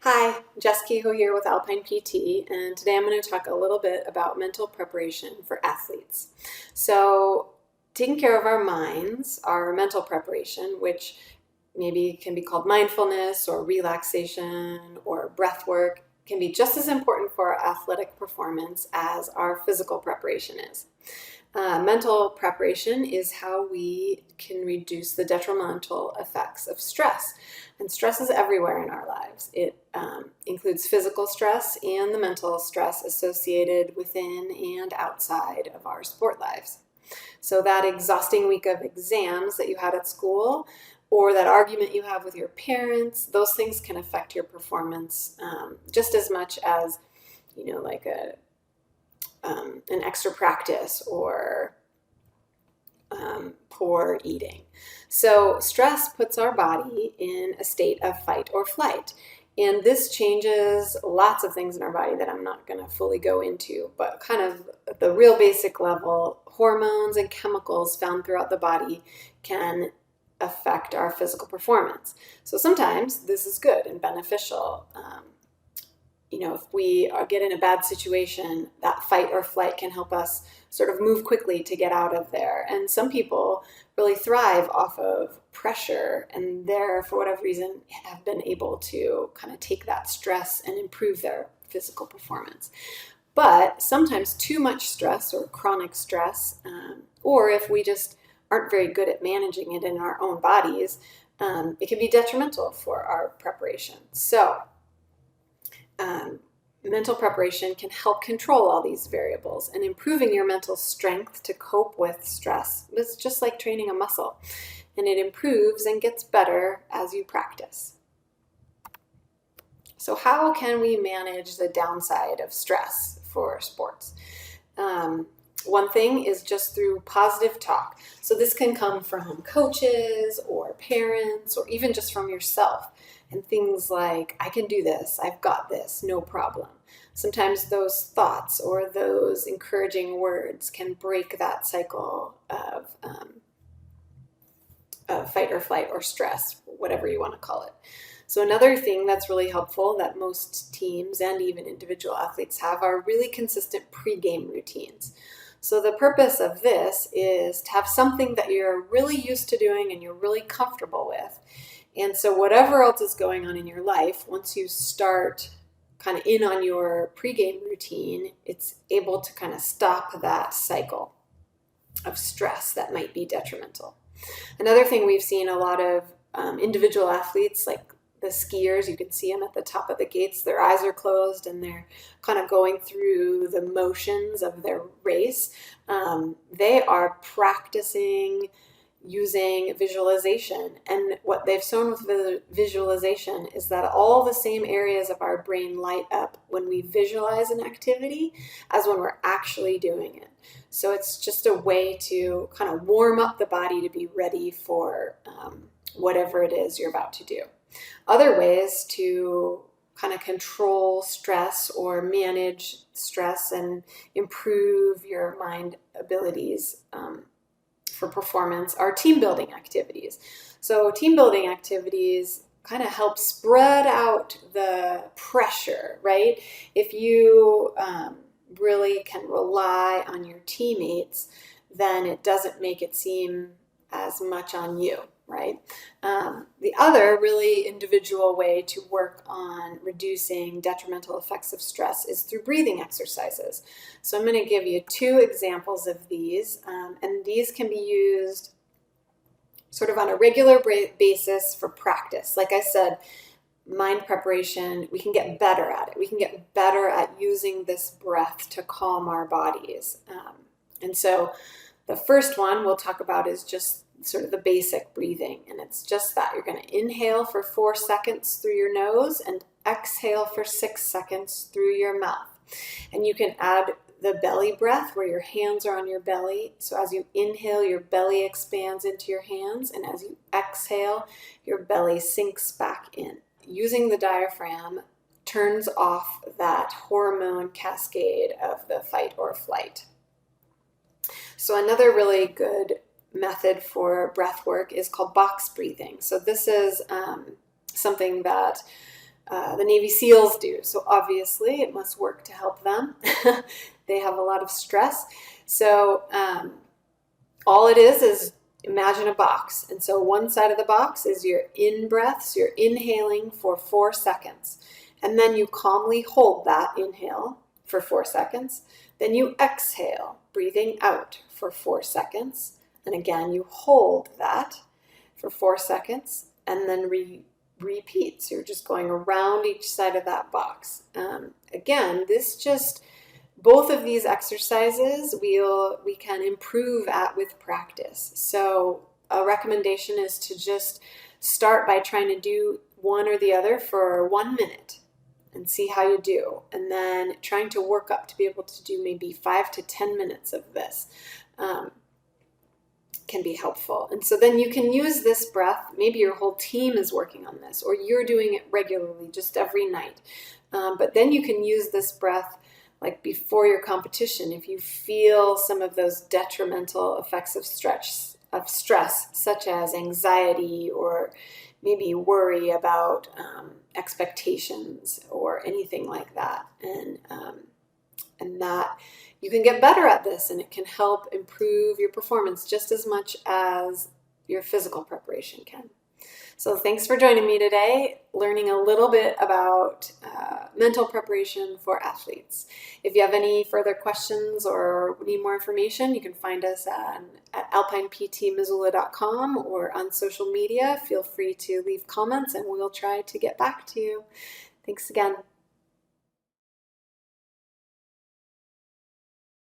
Hi, Jess Kehoe here with Alpine PT, and today I'm going to talk a little bit about mental preparation for athletes. So, taking care of our minds, our mental preparation, which maybe can be called mindfulness or relaxation or breath work, can be just as important for our athletic performance as our physical preparation is. Mental preparation is how we can reduce the detrimental effects of stress. And stress is everywhere in our lives. It includes physical stress and the mental stress associated within and outside of our sport lives. So that exhausting week of exams that you had at school, or that argument you have with your parents, those things can affect your performance just as much as, like an extra practice or poor eating. So stress puts our body in a state of fight or flight. And this changes lots of things in our body that I'm not going to fully go into, but kind of at the real basic level, hormones and chemicals found throughout the body can affect our physical performance. So sometimes this is good and beneficial. If we get in a bad situation, that fight or flight can help us sort of move quickly to get out of there. And some people really thrive off of pressure, and for whatever reason, have been able to kind of take that stress and improve their physical performance. But sometimes too much stress or chronic stress, or if we just aren't very good at managing it in our own bodies, it can be detrimental for our preparation. So mental preparation can help control all these variables, and improving your mental strength to cope with stress is just like training a muscle, and it improves and gets better as you practice. So how can we manage the downside of stress for sports? One thing is just through positive talk. So this can come from coaches or parents or even just from yourself. And things like, I can do this, I've got this, no problem. Sometimes those thoughts or those encouraging words can break that cycle of fight or flight or stress, whatever you want to call it. So another thing that's really helpful that most teams and even individual athletes have are really consistent pregame routines. So the purpose of this is to have something that you're really used to doing and you're really comfortable with. And so whatever else is going on in your life, once you start kind of in on your pregame routine, it's able to kind of stop that cycle of stress that might be detrimental. Another thing we've seen a lot of individual athletes, like the skiers, you can see them at the top of the gates, their eyes are closed and they're kind of going through the motions of their race. They are practicing using visualization, and what they've shown with visualization is that all the same areas of our brain light up when we visualize an activity as when we're actually doing it. So it's just a way to kind of warm up the body to be ready for whatever it is you're about to do. Other ways to kind of control stress or manage stress and improve your mind abilities for performance are team building activities. So team building activities kind of help spread out the pressure, right? If you really can rely on your teammates, then it doesn't make it seem as much on you, right? The other really individual way to work on reducing detrimental effects of stress is through breathing exercises. So I'm going to give you 2 examples of these, and these can be used sort of on a regular basis for practice. Like I said, mind preparation, we can get better at it. We can get better at using this breath to calm our bodies. And so the first one we'll talk about is just sort of the basic breathing, and it's just that you're going to inhale for 4 seconds through your nose and exhale for 6 seconds through your mouth. And you can add the belly breath where your hands are on your belly. So as you inhale, your belly expands into your hands, and as you exhale, your belly sinks back in. Using the diaphragm turns off that hormone cascade of the fight or flight. So another really good method for breath work is called box breathing. So this is something that the Navy SEALs do. So obviously it must work to help them. They have a lot of stress. So all it is imagine a box. And so one side of the box is your in breaths. You're inhaling for 4 seconds. And then you calmly hold that inhale for 4 seconds. Then you exhale, breathing out for 4 seconds. And again, you hold that for 4 seconds and then repeat. So you're just going around each side of that box. Again, both of these exercises we can improve at with practice. So a recommendation is to just start by trying to do one or the other for 1 minute and see how you do. And then trying to work up to be able to do maybe 5 to 10 minutes of this can be helpful. And so then you can use this breath. Maybe your whole team is working on this, or you're doing it regularly, just every night. But then you can use this breath like before your competition. If you feel some of those detrimental effects of stress, such as anxiety or maybe worry about expectations or anything like that, and that you can get better at this, and it can help improve your performance just as much as your physical preparation can. So thanks for joining me today, learning a little bit about mental preparation for athletes. If you have any further questions or need more information, you can find us at alpineptmissoula.com or on social media. Feel free to leave comments and we'll try to get back to you. Thanks again.